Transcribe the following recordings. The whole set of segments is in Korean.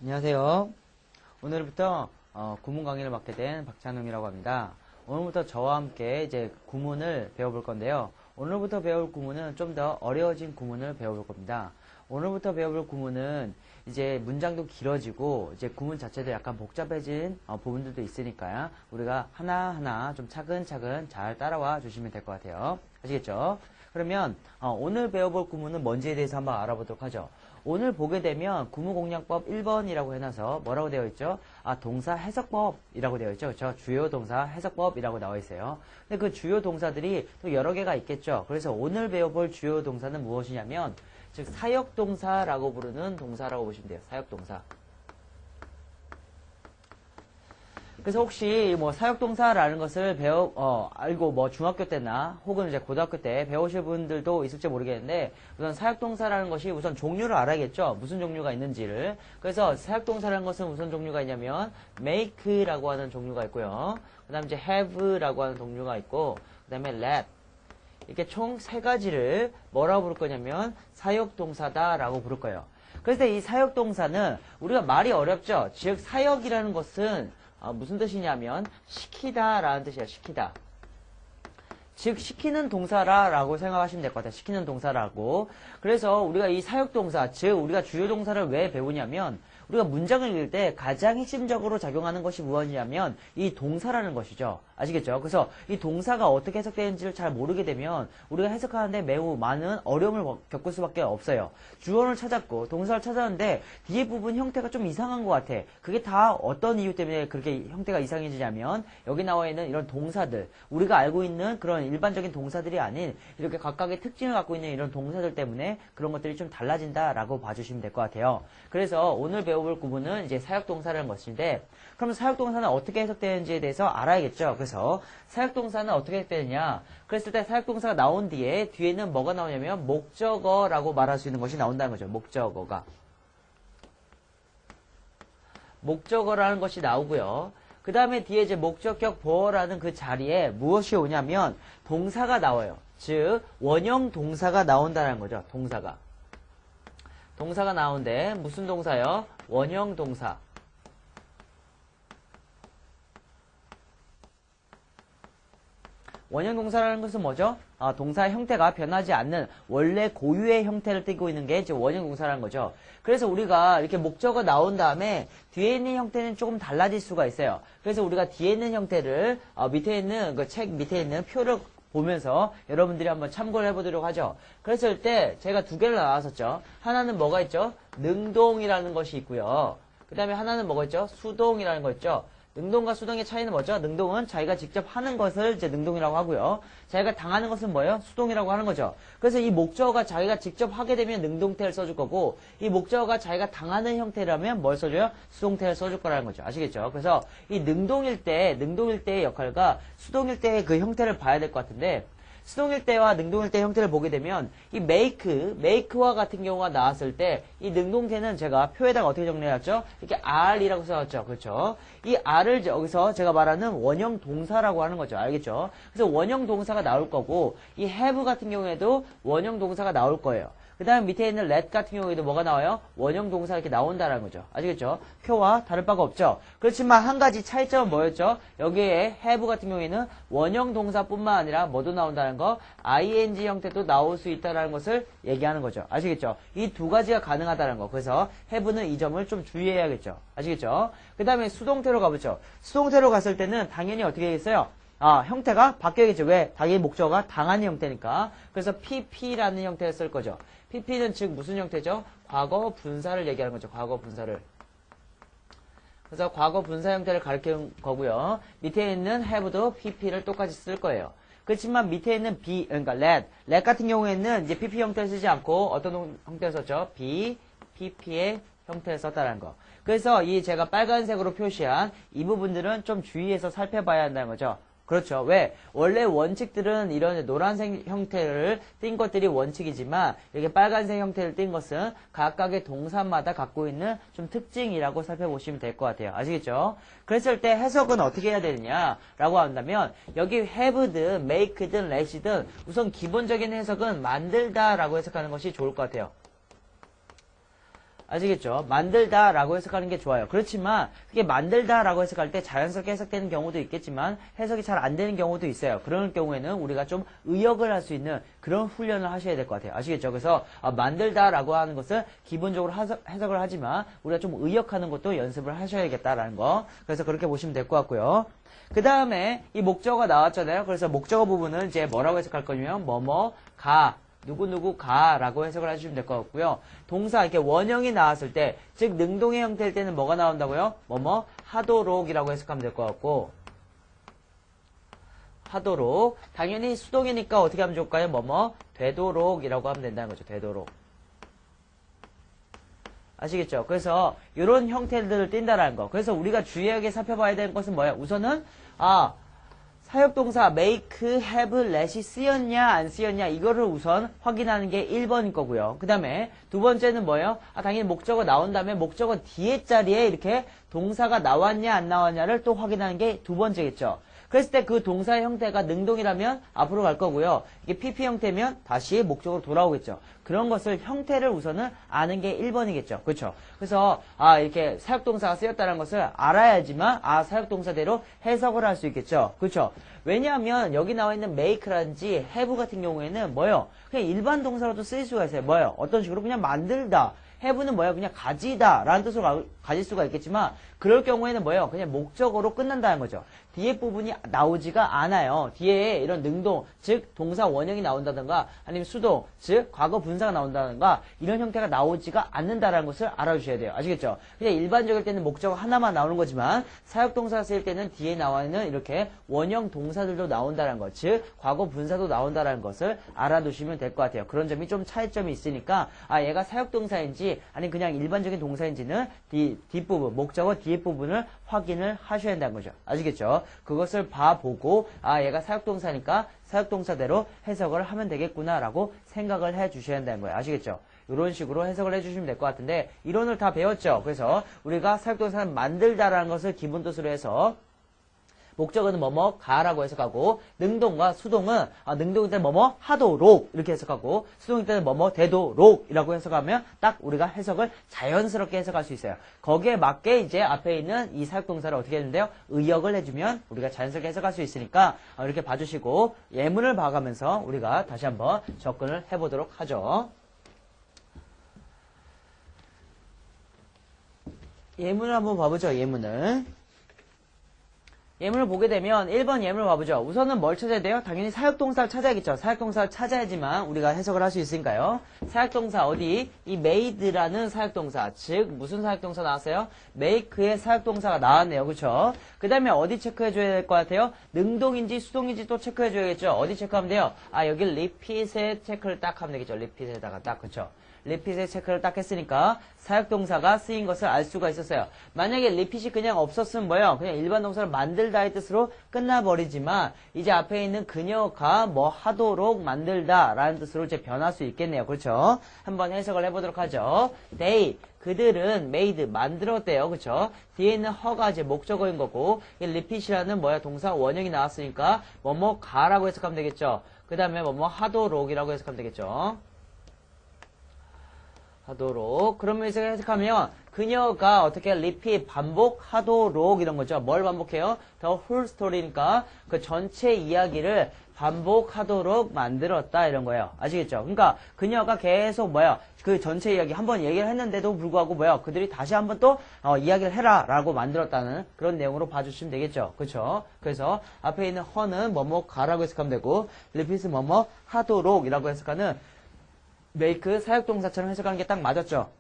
안녕하세요. 오늘부터 구문 강의를 맡게 된 박찬웅이라고 합니다. 오늘부터 저와 함께 이제 구문을 배워볼 건데요. 오늘부터 배울 구문은 좀 더 어려워진 구문을 배워볼 겁니다. 오늘부터 배워볼 구문은 이제 문장도 길어지고 이제 구문 자체도 약간 복잡해진 부분들도 있으니까요. 우리가 하나하나 좀 차근차근 잘 따라와 주시면 될 것 같아요. 아시겠죠? 그러면 오늘 배워볼 구문은 뭔지에 대해서 한번 알아보도록 하죠. 오늘 보게 되면 구문공략법 1번이라고 해놔서 뭐라고 되어 있죠? 동사 해석법이라고 되어 있죠. 그렇죠? 주요 동사 해석법이라고 나와 있어요. 근데 그 주요 동사들이 또 여러 개가 있겠죠. 그래서 오늘 배워볼 주요 동사는 무엇이냐면 즉 사역동사라고 부르는 동사라고 보시면 돼요. 사역동사. 그래서 혹시 뭐 사역동사라는 것을 알고 뭐 중학교 때나 혹은 이제 고등학교 때 배우실 분들도 있을지 모르겠는데 우선 사역동사라는 것이 우선 종류를 알아야겠죠. 무슨 종류가 있는지를. 그래서 사역동사라는 것은 무슨 종류가 있냐면 make라고 하는 종류가 있고요. 그 다음에 이제 have라고 하는 종류가 있고 그 다음에 let 이렇게 총 세 가지를 뭐라고 부를 거냐면 사역동사다라고 부를 거예요. 그래서 이 사역동사는 우리가 말이 어렵죠. 즉 사역이라는 것은 무슨 뜻이냐면 시키다 라는 뜻이에요. 시키다. 즉 시키는 동사라고 생각하시면 될 것 같아요. 시키는 동사라고. 그래서 우리가 이 사역동사, 즉 우리가 주요 동사를 왜 배우냐면 우리가 문장을 읽을 때 가장 핵심적으로 작용하는 것이 무엇이냐면 이 동사라는 것이죠. 아시겠죠? 그래서 이 동사가 어떻게 해석되는지를 잘 모르게 되면 우리가 해석하는데 매우 많은 어려움을 겪을 수밖에 없어요. 주어를 찾았고 동사를 찾았는데 뒤에 부분 형태가 좀 이상한 것 같아. 그게 다 어떤 이유 때문에 그렇게 형태가 이상해지냐면 여기 나와 있는 이런 동사들, 우리가 알고 있는 그런 일반적인 동사들이 아닌 이렇게 각각의 특징을 갖고 있는 이런 동사들 때문에 그런 것들이 좀 달라진다라고 봐주시면 될 것 같아요. 그래서 오늘 배워볼 구문은 이제 사역동사라는 것인데 그럼 사역동사는 어떻게 해석되는지에 대해서 알아야겠죠. 그래서 사역동사는 어떻게 해석되느냐 그랬을 때 사역동사가 나온 뒤에는 뭐가 나오냐면 목적어라고 말할 수 있는 것이 나온다는 거죠. 목적어가 목적어라는 것이 나오고요. 그 다음에 뒤에 이제 목적격 보어라는 그 자리에 무엇이 오냐면 동사가 나와요. 즉 원형 동사가 나온다는 거죠. 동사가 나오는데 무슨 동사요? 원형 동사. 원형 동사라는 것은 뭐죠? 동사의 형태가 변하지 않는 원래 고유의 형태를 띠고 있는 게 이제 원형 동사라는 거죠. 그래서 우리가 이렇게 목적어 나온 다음에 뒤에 있는 형태는 조금 달라질 수가 있어요. 그래서 우리가 뒤에 있는 형태를 밑에 있는 그 책 밑에 있는 표를 보면서 여러분들이 한번 참고를 해보도록 하죠. 그랬을 때 제가 두 개를 나왔었죠. 하나는 뭐가 있죠? 능동이라는 것이 있고요. 그 다음에 하나는 뭐가 있죠? 수동이라는 거 있죠. 능동과 수동의 차이는 뭐죠? 능동은 자기가 직접 하는 것을 이제 능동이라고 하고요. 자기가 당하는 것은 뭐예요? 수동이라고 하는 거죠. 그래서 이 목적어가 자기가 직접 하게 되면 능동태를 써줄 거고 이 목적어가 자기가 당하는 형태라면 뭘 써줘요? 수동태를 써줄 거라는 거죠. 아시겠죠? 그래서 이 능동일 때의 역할과 수동일 때의 그 형태를 봐야 될 것 같은데 수동일 때와 능동일 때 형태를 보게 되면 이 make와 같은 경우가 나왔을 때 이 능동태는 제가 표에다가 어떻게 정리해놨죠? 이렇게 R이라고 써놨죠. 그렇죠? 이 R을 여기서 제가 말하는 원형 동사라고 하는 거죠. 알겠죠? 그래서 원형 동사가 나올 거고 이 have 같은 경우에도 원형 동사가 나올 거예요. 그 다음에 밑에 있는 let 같은 경우에도 뭐가 나와요? 원형 동사 이렇게 나온다라는 거죠. 아시겠죠? 표와 다를 바가 없죠. 그렇지만 한 가지 차이점은 뭐였죠? 여기에 have 같은 경우에는 원형 동사뿐만 아니라 뭐도 나온다는 거 ing 형태도 나올 수 있다는 것을 얘기하는 거죠. 아시겠죠? 이 두 가지가 가능하다는 거. 그래서 have는 이 점을 좀 주의해야겠죠. 아시겠죠? 그 다음에 수동태로 가보죠. 수동태로 갔을 때는 당연히 어떻게 되겠어요? 형태가 바뀌어야겠죠. 왜? 당연히 목적어가 당하는 형태니까. 그래서 pp라는 형태를 쓸 거죠. pp는 즉 무슨 형태죠? 과거 분사를 얘기하는 거죠. 과거 분사를. 그래서 과거 분사 형태를 가리키는 거고요. 밑에 있는 have도 pp를 똑같이 쓸 거예요. 그렇지만 밑에 있는 그러니까 let 같은 경우에는 이제 pp 형태를 쓰지 않고 어떤 형태를 썼죠? pp의 형태를 썼다는 거. 그래서 이 제가 빨간색으로 표시한 이 부분들은 좀 주의해서 살펴봐야 한다는 거죠. 그렇죠. 왜? 원래 원칙들은 이런 노란색 형태를 띈 것들이 원칙이지만 이렇게 빨간색 형태를 띈 것은 각각의 동사마다 갖고 있는 좀 특징이라고 살펴보시면 될 것 같아요. 아시겠죠? 그랬을 때 해석은 어떻게 해야 되느냐라고 한다면 여기 have든 make든 let이든 우선 기본적인 해석은 만들다라고 해석하는 것이 좋을 것 같아요. 아시겠죠? 만들다라고 해석하는 게 좋아요. 그렇지만 그게 만들다라고 해석할 때 자연스럽게 해석되는 경우도 있겠지만 해석이 잘 안 되는 경우도 있어요. 그런 경우에는 우리가 좀 의역을 할 수 있는 그런 훈련을 하셔야 될 것 같아요. 아시겠죠? 그래서 만들다라고 하는 것은 기본적으로 해석을 하지만 우리가 좀 의역하는 것도 연습을 하셔야겠다라는 거. 그래서 그렇게 보시면 될 것 같고요. 그 다음에 이 목적어가 나왔잖아요. 그래서 목적어 부분은 이제 뭐라고 해석할 거냐면 뭐뭐 가 누구누구 가라고 해석을 해주시면 될 것 같고요. 동사 이렇게 원형이 나왔을 때, 즉 능동의 형태일 때는 뭐가 나온다고요? 뭐뭐 하도록이라고 해석하면 될 것 같고, 하도록. 당연히 수동이니까 어떻게 하면 좋을까요? 뭐뭐 되도록이라고 하면 된다는 거죠. 되도록. 아시겠죠? 그래서 이런 형태들을 띈다라는 거. 그래서 우리가 주의하게 살펴봐야 되는 것은 뭐예요? 우선은 사역동사 make, have, let이 쓰였냐 안 쓰였냐 이거를 우선 확인하는 게 1번인 거고요. 그 다음에 두 번째는 뭐예요? 당연히 목적어 나온 다음에 목적어 뒤에 자리에 이렇게 동사가 나왔냐 안 나왔냐를 또 확인하는 게 두 번째겠죠. 그랬을 때 그 동사의 형태가 능동이라면 앞으로 갈 거고요. 이게 PP 형태면 다시 목적으로 돌아오겠죠. 그런 것을 형태를 우선은 아는 게 1번이겠죠. 그렇죠? 그래서 이렇게 사역동사가 쓰였다는 것을 알아야지만 사역동사대로 해석을 할 수 있겠죠. 그렇죠? 왜냐하면 여기 나와 있는 make라든지 have 같은 경우에는 뭐예요? 그냥 일반 동사로도 쓰일 수가 있어요. 뭐예요? 어떤 식으로 그냥 만들다. have는 뭐예요? 그냥 가지다 라는 뜻으로 가질 수가 있겠지만 그럴 경우에는 뭐예요? 그냥 목적어로 끝난다는 거죠. 뒤에 부분이 나오지가 않아요. 뒤에 이런 능동, 즉 동사 원형이 나온다든가 아니면 수동, 즉 과거 분사가 나온다든가 이런 형태가 나오지가 않는다라는 것을 알아주셔야 돼요. 아시겠죠? 그냥 일반적일 때는 목적어 하나만 나오는 거지만 사역동사 쓸 때는 뒤에 나와 있는 이렇게 원형 동사들도 나온다는 것, 즉 과거 분사도 나온다는 것을 알아두시면 될 것 같아요. 그런 점이 좀 차이점이 있으니까 얘가 사역동사인지 아니면 그냥 일반적인 동사인지는 뒷부분, 목적어 뒤에 부분을 확인을 하셔야 한다는 거죠. 아시겠죠? 그것을 봐보고 얘가 사역동사니까 사역동사대로 해석을 하면 되겠구나 라고 생각을 해 주셔야 한다는 거예요. 아시겠죠? 이런 식으로 해석을 해주시면 될 것 같은데 이론을 다 배웠죠? 그래서 우리가 사역동사는 만들다라는 것을 기본 뜻으로 해서 목적어는 뭐뭐 가라고 해석하고 능동과 수동은 능동일 때는 뭐뭐 하도록 이렇게 해석하고 수동일 때는 뭐뭐 되도록이라고 해석하면 딱 우리가 해석을 자연스럽게 해석할 수 있어요. 거기에 맞게 이제 앞에 있는 이 사역동사를 어떻게 해주는데요? 의역을 해주면 우리가 자연스럽게 해석할 수 있으니까 이렇게 봐주시고 예문을 봐가면서 우리가 다시 한번 접근을 해보도록 하죠. 예문을 한번 봐보죠. 예문을 보게 되면 1번 예문을 봐보죠. 우선은 뭘 찾아야 돼요? 당연히 사역동사를 찾아야겠죠. 사역동사를 찾아야지만 우리가 해석을 할 수 있으니까요. 사역동사 어디? 이 made라는 사역동사. 즉 무슨 사역동사 나왔어요? make의 사역동사가 나왔네요. 그렇죠? 그 다음에 어디 체크해줘야 될 것 같아요? 능동인지 수동인지 또 체크해줘야겠죠. 어디 체크하면 돼요? 여기 repeat에 체크를 딱 하면 되겠죠. repeat에다가 딱. 그렇죠? 리핏의 체크를 딱 했으니까 사역동사가 쓰인 것을 알 수가 있었어요. 만약에 리핏이 그냥 없었으면 뭐예요? 그냥 일반 동사를 만들다의 뜻으로 끝나버리지만 이제 앞에 있는 그녀가 뭐 하도록 만들다 라는 뜻으로 이제 변할 수 있겠네요. 그렇죠? 한번 해석을 해보도록 하죠. They, 그들은 made, 만들었대요. 그렇죠? 뒤에 있는 her가 이제 목적어인 거고 이 리핏이라는 뭐야? 동사 원형이 나왔으니까 뭐뭐 가라고 해석하면 되겠죠. 그 다음에 뭐뭐 하도록이라고 해석하면 되겠죠. 하도록. 그러면 이제 해석하면 그녀가 어떻게 repeat 반복하도록 이런 거죠. 뭘 반복해요? The whole story니까 그 전체 이야기를 반복하도록 만들었다 이런 거예요. 아시겠죠? 그러니까 그녀가 계속 그 전체 이야기 한번 얘기를 했는데도 불구하고 그들이 다시 한번 또 이야기를 해라 라고 만들었다는 그런 내용으로 봐주시면 되겠죠. 그렇죠? 그래서 앞에 있는 her는 뭐뭐 가라고 해석하면 되고 repeat은 뭐뭐 하도록 이라고 해석하는 make 사역동사처럼 해석하는 게 딱 맞았죠?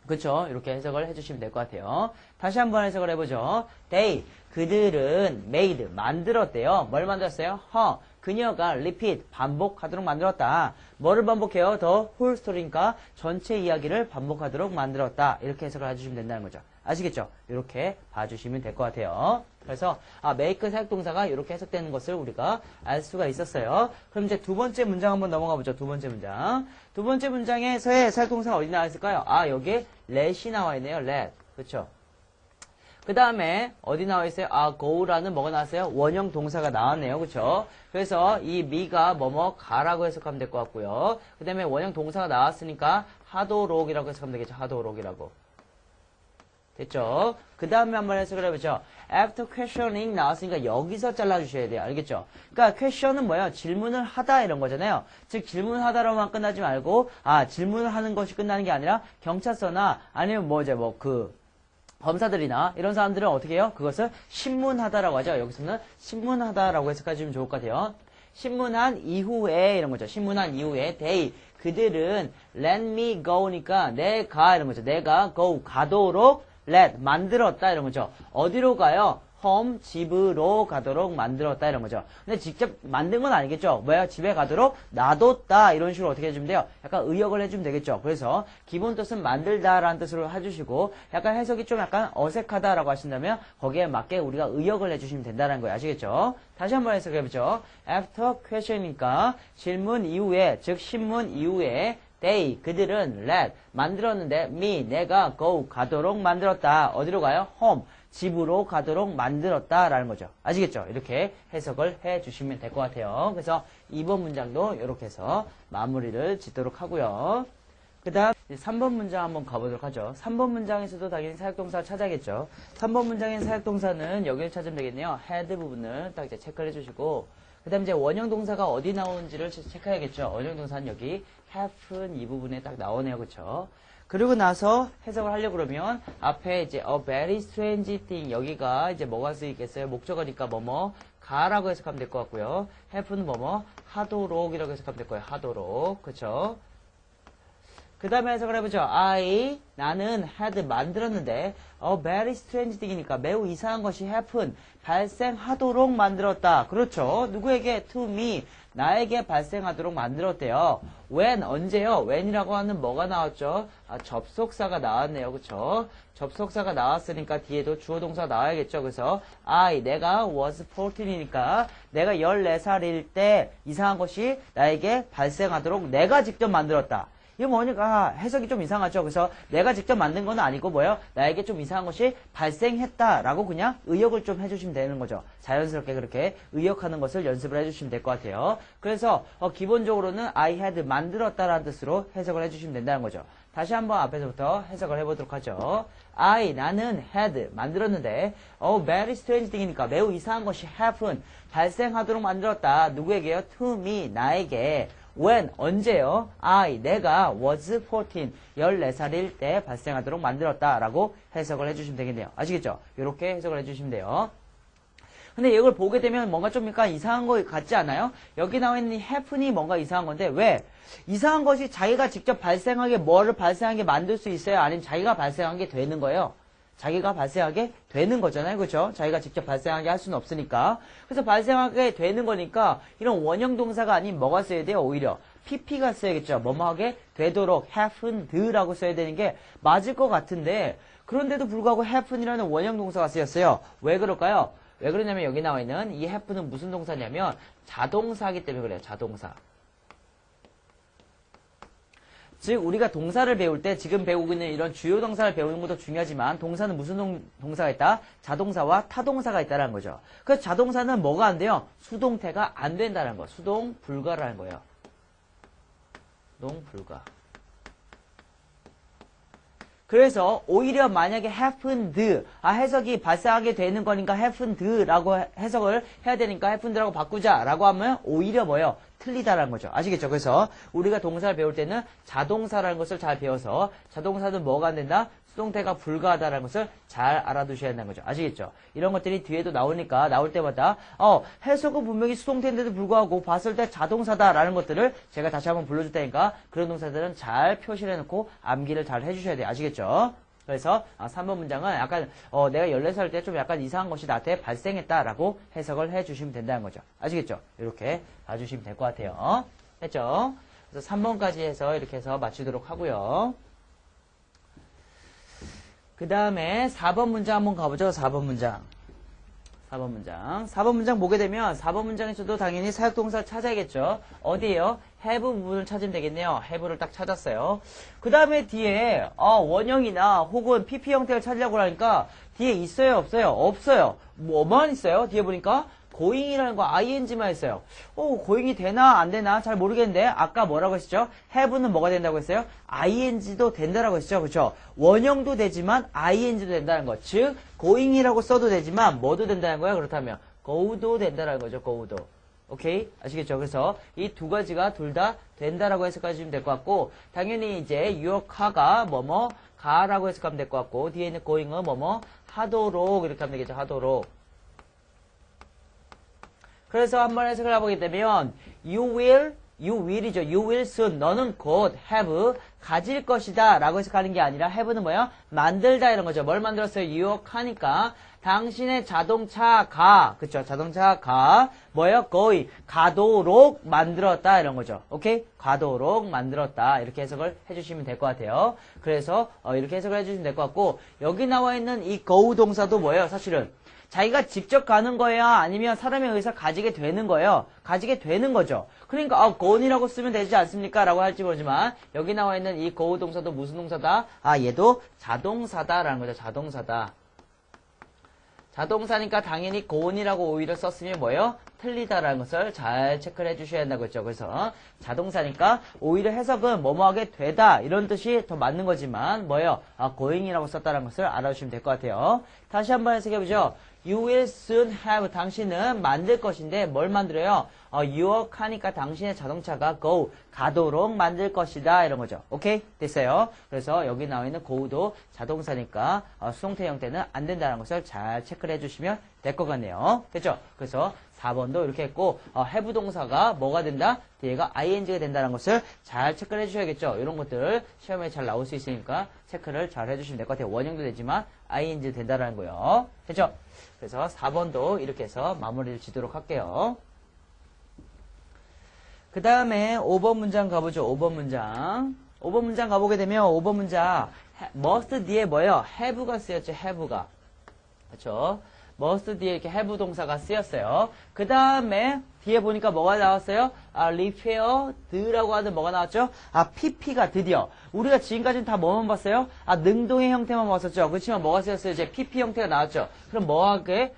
그쵸? 이렇게 해석을 해주시면 될 것 같아요. 다시 한번 해석을 해보죠. They, 그들은 made, 만들었대요. 뭘 만들었어요? her, 그녀가 repeat, 반복하도록 만들었다. 뭐를 반복해요? The whole story니까 전체 이야기를 반복하도록 만들었다. 이렇게 해석을 해주시면 된다는 거죠. 아시겠죠? 이렇게 봐주시면 될 것 같아요. 그래서 make 사역동사가 이렇게 해석되는 것을 우리가 알 수가 있었어요. 그럼 이제 두 번째 문장 한번 넘어가 보죠. 두 번째 문장. 두 번째 문장에서의 사역동사가 어디 나와 있을까요? 여기에 let이 나와 있네요. let. 그렇죠? 그 다음에 어디 나와 있어요? go라는 뭐가 나왔어요? 원형 동사가 나왔네요. 그쵸? 그래서 이 me가 뭐뭐 가라고 해석하면 될 것 같고요. 그 다음에 원형 동사가 나왔으니까 하도록이라고 해석하면 되겠죠. 하도록이라고. 됐죠? 그 다음에 한번 해석을 해보죠. After questioning 나왔으니까 여기서 잘라주셔야 돼요. 알겠죠? 그러니까 question은 뭐예요? 질문을 하다 이런 거잖아요. 즉 질문을 하다로만 끝나지 말고 질문을 하는 것이 끝나는 게 아니라 경찰서나 아니면 검사들이나 이런 사람들은 어떻게 해요? 그것을 신문하다라고 하죠. 여기서는 신문하다라고 해석해주면 좋을 것 같아요. 신문한 이후에 이런 거죠. 신문한 이후에 they 그들은 let me go니까 내가 이런 거죠. 내가 go 가도록 let 만들었다 이런 거죠. 어디로 가요? home 집으로 가도록 만들었다 이런 거죠. 근데 직접 만든 건 아니겠죠. 뭐야? 집에 가도록 놔뒀다 이런 식으로 어떻게 해주면 돼요? 약간 의역을 해주면 되겠죠. 그래서 기본 뜻은 만들다라는 뜻으로 해주시고 약간 해석이 좀 약간 어색하다라고 하신다면 거기에 맞게 우리가 의역을 해주시면 된다는 거예요. 아시겠죠? 다시 한번 해석해보죠. After question이니까 질문 이후에 즉 신문 이후에 they 그들은 let 만들었는데 me 내가 go 가도록 만들었다. 어디로 가요? home 집으로 가도록 만들었다라는 거죠. 아시겠죠? 이렇게 해석을 해주시면 될 것 같아요. 그래서 2번 문장도 이렇게 해서 마무리를 짓도록 하고요. 그 다음 3번 문장 한번 가보도록 하죠. 3번 문장에서도 당연히 사역동사를 찾아야겠죠. 3번 문장의 사역동사는 여기를 찾으면 되겠네요. had 부분을 딱 이제 체크를 해주시고 그 다음 이제 원형 동사가 어디 나오는지를 체크해야겠죠. 원형 동사는 여기 have는 이 부분에 딱 나오네요. 그쵸? 그리고 나서 해석을 하려고 그러면 앞에 이제 a very strange thing 여기가 이제 뭐가 쓰이겠어요? 목적어니까 뭐뭐 가라고 해석하면 될 것 같고요. have는 뭐뭐 하도록이라고 해석하면 될 거예요. 하도록. 그쵸? 그 다음에 해석을 해보죠. 나는 had 만들었는데 a very strange thing이니까 매우 이상한 것이 happen 발생하도록 만들었다. 그렇죠. 누구에게? to me 나에게 발생하도록 만들었대요. when 언제요? when이라고 하는 뭐가 나왔죠? 접속사가 나왔네요. 그쵸? 접속사가 나왔으니까 뒤에도 주어 동사가 나와야겠죠. 그래서 내가 was 14이니까 내가 14살일 때 이상한 것이 나에게 발생하도록 내가 직접 만들었다. 이거 뭐니까 해석이 좀 이상하죠. 그래서 내가 직접 만든 건 아니고 뭐예요? 나에게 좀 이상한 것이 발생했다라고 그냥 의역을 좀 해주시면 되는 거죠. 자연스럽게 그렇게 의역하는 것을 연습을 해주시면 될 것 같아요. 그래서 기본적으로는 I had 만들었다라는 뜻으로 해석을 해주시면 된다는 거죠. 다시 한번 앞에서부터 해석을 해보도록 하죠. 나는 had 만들었는데 very strange thing이니까 매우 이상한 것이 happen 발생하도록 만들었다. 누구에게요? to me 나에게. when 언제요? 내가 was 14 14살일 때 발생하도록 만들었다라고 해석을 해주시면 되겠네요. 아시겠죠? 이렇게 해석을 해주시면 돼요. 근데 이걸 보게 되면 뭔가 좀 약간 이상한 거 같지 않아요? 여기 나와 있는 이 happen이 뭔가 이상한 건데 왜? 이상한 것이 자기가 직접 발생하게 뭐를 발생하게 만들 수 있어요? 아니면 자기가 발생하게 되는 거예요? 자기가 발생하게 되는 거잖아요. 그렇죠? 자기가 직접 발생하게 할 수는 없으니까. 그래서 발생하게 되는 거니까 이런 원형 동사가 아닌 뭐가 써야 돼요? 오히려 pp가 써야겠죠. 뭐뭐하게 되도록 happened라고 써야 되는 게 맞을 것 같은데 그런데도 불구하고 happen이라는 원형 동사가 쓰였어요. 왜 그럴까요? 왜 그러냐면 여기 나와 있는 이 happen은 무슨 동사냐면 자동사이기 때문에 그래요. 자동사. 즉 우리가 동사를 배울 때 지금 배우고 있는 이런 주요 동사를 배우는 것도 중요하지만 동사는 무슨 동사가 있다? 자동사와 타동사가 있다는 거죠. 그래서 자동사는 뭐가 안 돼요? 수동태가 안 된다는 거. 수동 불가라는 거예요. 수동 불가. 그래서 오히려 만약에 happened 해석이 발생하게 되는 거니까 happened라고 해석을 해야 되니까 happened라고 바꾸자라고 하면 오히려 뭐예요? 틀리다라는 거죠. 아시겠죠? 그래서 우리가 동사를 배울 때는 자동사라는 것을 잘 배워서 자동사는 뭐가 안 된다? 수동태가 불가하다라는 것을 잘 알아두셔야 된다는 거죠. 아시겠죠? 이런 것들이 뒤에도 나오니까 나올 때마다 해석은 분명히 수동태인데도 불구하고 봤을 때 자동사다라는 것들을 제가 다시 한번 불러줄 테니까 그런 동사들은 잘 표시를 해놓고 암기를 잘 해주셔야 돼요. 아시겠죠? 그래서 3번 문장은 약간 내가 14살 때 좀 약간 이상한 것이 나한테 발생했다라고 해석을 해주시면 된다는 거죠. 아시겠죠? 이렇게 봐주시면 될 것 같아요. 했죠? 그래서 3번까지 해서 이렇게 해서 마치도록 하고요. 그 다음에 4번 문장 한번 가보죠. 4번 문장. 4번 문장. 4번 문장 보게 되면 4번 문장에서도 당연히 사역동사를 찾아야겠죠. 어디에요? have 부분을 찾으면 되겠네요. have를 딱 찾았어요. 그 다음에 뒤에 원형이나 혹은 pp 형태를 찾으려고 하니까 뒤에 있어요? 없어요? 없어요. 뭐만 있어요? 뒤에 보니까 going이라는 거 ing만 있어요. going이 되나 안 되나 잘 모르겠는데 아까 뭐라고 했었죠? have는 뭐가 된다고 했어요? ing도 된다라고 했었죠. 그렇죠? 원형도 되지만 ing도 된다는 거. 즉 going이라고 써도 되지만 뭐도 된다는 거야? 그렇다면 go도 된다는 거죠. go도. 오케이? 아시겠죠? 그래서 이 두 가지가 둘 다 된다라고 해석하시면 될 것 같고 당연히 이제 your car가 뭐뭐 가라고 해석하면 될 것 같고 뒤에 있는 going은 뭐뭐 하도록 이렇게 하면 되겠죠. 하도록. 그래서 한번 해석을 해보게 되면 you will이죠. you will soon. 너는 곧 have 가질 것이다 라고 해석하는 게 아니라 have는 뭐야? 만들다 이런 거죠. 뭘 만들었어요? your car니까 당신의 자동차가 그쵸? 자동차가 뭐예요? going 가도록 만들었다 이런 거죠. 오케이? 가도록 만들었다 이렇게 해석을 해주시면 될 것 같아요. 그래서 이렇게 해석을 해주시면 될 것 같고 여기 나와 있는 이 go 동사도 뭐예요? 사실은 자기가 직접 가는 거예요? 아니면 사람에 의해서 가지게 되는 거예요? 가지게 되는 거죠. 그러니까 gone이라고 쓰면 되지 않습니까? 라고 할지 모르지만 여기 나와 있는 이 go 동사도 무슨 동사다? 얘도 자동사다라는 거죠. 자동사다. 자동사니까 당연히 gone이라고 오히려 썼으면 뭐예요? 틀리다라는 것을 잘 체크를 해주셔야 한다고 했죠. 그래서 자동사니까 오히려 해석은 뭐뭐하게 되다 이런 뜻이 더 맞는 거지만 뭐예요? going이라고 썼다는 것을 알아주시면 될 것 같아요. 다시 한번 해석해보죠. You will soon have 당신은 만들 것인데 뭘 만들어요? your car니까 당신의 자동차가 go 가도록 만들 것이다 이런 거죠. 오케이? 됐어요. 그래서 여기 나와 있는 go도 자동사니까 수동태 형태는 안 된다는 것을 잘 체크를 해주시면 될 것 같네요. 됐죠? 그래서 4번도 이렇게 했고 have 동사가 뭐가 된다? 뒤에가 ing가 된다는 것을 잘 체크를 해주셔야겠죠. 이런 것들 시험에 잘 나올 수 있으니까 체크를 잘 해주시면 될 것 같아요. 원형도 되지만 ing 된다는 거예요. 됐죠? 그래서 4번도 이렇게 해서 마무리를 지도록 할게요. 그 다음에 5번 문장 가보죠. 5번 문장. 5번 문장 가보게 되면 5번 문장 must 뒤에 뭐예요? have가 쓰였죠. have가. 그렇죠? must 뒤에 이렇게 have 동사가 쓰였어요. 그 다음에 뒤에 보니까 뭐가 나왔어요? repaired라고 하는 뭐가 나왔죠? pp가 드디어. 우리가 지금까지는 다 뭐만 봤어요? 능동의 형태만 봤었죠. 그렇지만 뭐가 쓰였어요? 이제 pp 형태가 나왔죠. 그럼 뭐하게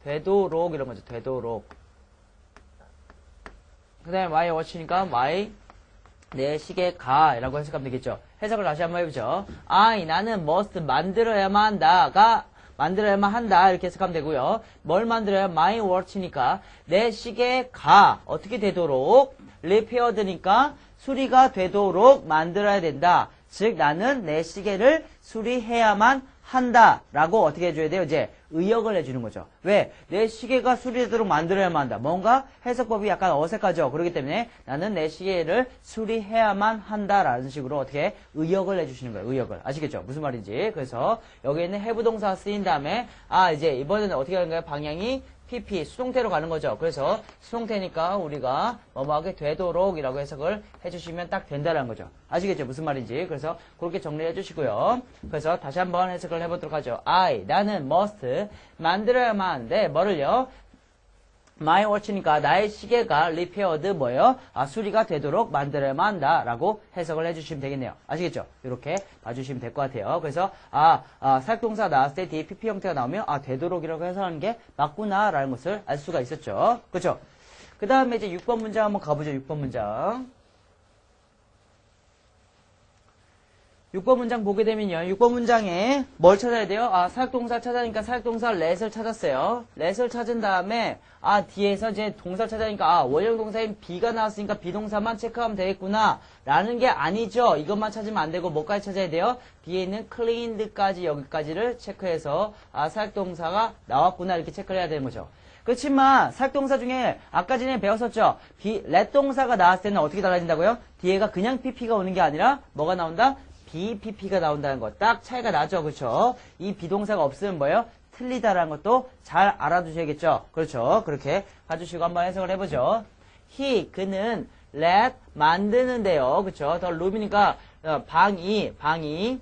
되도록 이런 거죠. 되도록. 그 다음에 my watch니까 my 내 시계가 라고 해석하면 되겠죠. 해석을 다시 한번 해보죠. 나는 must 만들어야만 한다 이렇게 해석하면 되고요. 뭘 만들어야 my watch니까 내 시계가 어떻게 되도록 repaired니까 수리가 되도록 만들어야 된다. 즉 나는 내 시계를 수리해야만 한다라고 어떻게 해줘야 돼요? 이제 의역을 해주는 거죠. 왜? 내 시계가 수리되도록 만들어야만 한다. 뭔가 해석법이 약간 어색하죠. 그렇기 때문에 나는 내 시계를 수리해야만 한다라는 식으로 어떻게 의역을 해주시는 거예요. 의역을. 아시겠죠? 무슨 말인지. 그래서 여기 있는 have 동사가 쓰인 다음에 이제 이번에는 어떻게 하는 거예요? 방향이 pp 수동태로 가는 거죠. 그래서 수동태니까 우리가 뭐뭐하게 되도록 이라고 해석을 해주시면 딱 된다는 거죠. 아시겠죠? 무슨 말인지. 그래서 그렇게 정리해 주시고요. 그래서 다시 한번 해석을 해보도록 하죠. 나는 must 만들어야만 하는데 뭐를요? my watch니까 나의 시계가 repaired 뭐예요? 수리가 되도록 만들어야만 한다 라고 해석을 해주시면 되겠네요. 아시겠죠? 이렇게 봐주시면 될 것 같아요. 그래서 사역동사 나왔을 때 뒤에 pp 형태가 나오면 되도록이라고 해석하는 게 맞구나 라는 것을 알 수가 있었죠. 그렇죠? 그 다음에 이제 6번 문장 한번 가보죠. 6번 문장. 6번 문장 보게 되면요. 6번 문장에 뭘 찾아야 돼요? 사역동사 찾아니까 사역동사 let을 찾았어요. let을 찾은 다음에 뒤에서 이제 동사를 찾아니까 원형 동사인 be가 나왔으니까 비동사만 체크하면 되겠구나 라는 게 아니죠. 이것만 찾으면 안 되고 뭐까지 찾아야 돼요? 뒤에 있는 cleaned까지 여기까지를 체크해서 사역동사가 나왔구나 이렇게 체크를 해야 되는 거죠. 그렇지만 사역동사 중에 아까 전에 배웠었죠. let 동사가 나왔을 때는 어떻게 달라진다고요? 뒤에가 그냥 pp가 오는 게 아니라 뭐가 나온다? BPP가 나온다는 거. 딱 차이가 나죠. 그렇죠? 이 비동사가 없으면 뭐예요? 틀리다라는 것도 잘 알아두셔야겠죠. 그렇죠? 그렇게 봐주시고 한번 해석을 해보죠. 그는 let 만드는데요. 그렇죠? 더 룸이니까 방이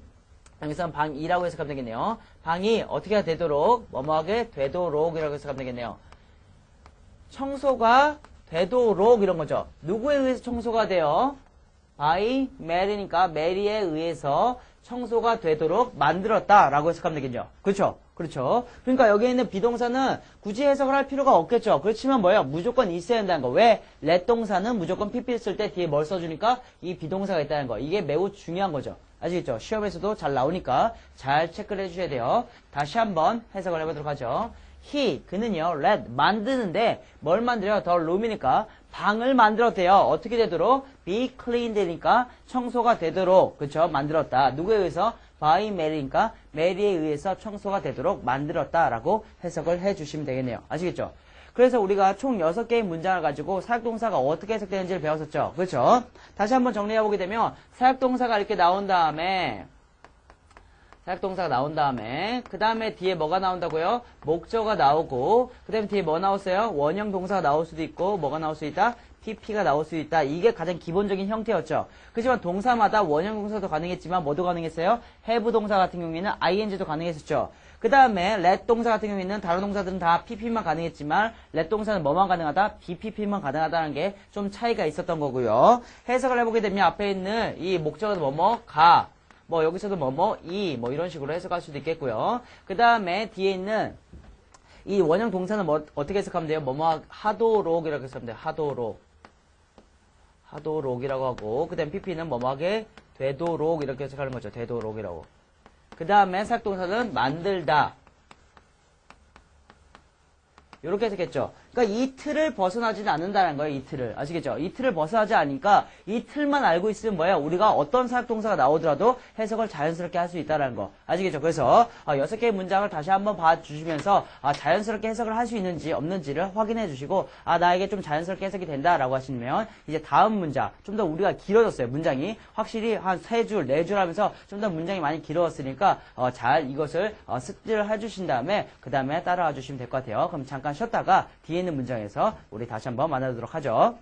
여기서는 방이라고 해석하면 되겠네요. 방이 어떻게 되도록, 뭐뭐하게 되도록이라고 해석하면 되겠네요. 청소가 되도록 이런 거죠. 누구에 의해서 청소가 돼요? by Mary니까 메리에 의해서 청소가 되도록 만들었다라고 해석하면 되겠죠. 그렇죠? 그렇죠. 그러니까 여기에 있는 비동사는 굳이 해석을 할 필요가 없겠죠. 그렇지만 뭐예요? 무조건 있어야 된다는 거. 왜? let 동사는 무조건 pp 쓸 때 뒤에 뭘 써주니까 이 비동사가 있다는 거. 이게 매우 중요한 거죠. 아시겠죠? 시험에서도 잘 나오니까 잘 체크를 해주셔야 돼요. 다시 한번 해석을 해보도록 하죠. 그는요, let, 만드는데, 뭘 만들어요? 더 룸이니까, 방을 만들었대요. 어떻게 되도록? be clean 되니까, 청소가 되도록, 그쵸? 만들었다. 누구에 의해서? by Mary니까, 메리에 의해서 청소가 되도록 만들었다라고 해석을 해주시면 되겠네요. 아시겠죠? 그래서 우리가 총 6개의 문장을 가지고 사역동사가 어떻게 해석되는지를 배웠었죠. 그렇죠? 다시 한번 정리해보게 되면, 사역동사가 이렇게 나온 다음에, 그 다음에 뒤에 뭐가 나온다고요? 목적어가 나오고, 그 다음에 뒤에 뭐 나왔어요? 원형 동사가 나올 수도 있고, 뭐가 나올 수 있다? PP가 나올 수 있다. 이게 가장 기본적인 형태였죠. 그렇지만 동사마다 원형 동사도 가능했지만 뭐도 가능했어요? have 동사 같은 경우에는 ing도 가능했었죠. 그 다음에 let 동사 같은 경우에는 다른 동사들은 다 PP만 가능했지만 let 동사는 뭐만 가능하다? BPP만 가능하다는 게 좀 차이가 있었던 거고요. 해석을 해보게 되면 앞에 있는 이 목적어도 뭐뭐 가, 뭐 여기서도 뭐뭐 뭐 이런 식으로 해석할 수도 있겠고요. 그 다음에 뒤에 있는 이 원형 동사는 뭐 어떻게 해석하면 돼요? 뭐뭐 하도록이라고 해석하면 돼요. 하도록이라고 하고, 그 다음에 PP는 뭐뭐하게 되도록 이렇게 해석하는 거죠. 되도록이라고. 그 다음에 사역동사는 만들다. 이렇게 해석했죠. 그러니까 이 틀을 벗어나지는 않는다는 거예요. 이 틀을. 아시겠죠? 이 틀을 벗어나지 않으니까 이 틀만 알고 있으면 뭐예요? 우리가 어떤 사역동사가 나오더라도 해석을 자연스럽게 할 수 있다는 거. 아시겠죠? 그래서 6개의 문장을 다시 한번 봐주시면서 자연스럽게 해석을 할 수 있는지 없는지를 확인해 주시고 나에게 좀 자연스럽게 해석이 된다라고 하시면 이제 다음 문장, 좀 더 우리가 길어졌어요. 문장이. 확실히 한 3줄, 4줄 하면서 좀 더 문장이 많이 길어졌으니까 잘 이것을 습득을 해주신 다음에 그 다음에 따라와 주시면 될 것 같아요. 그럼 잠깐 쉬었다가 뒤에 있는 문장에서 우리 다시 한번 만나도록 하죠.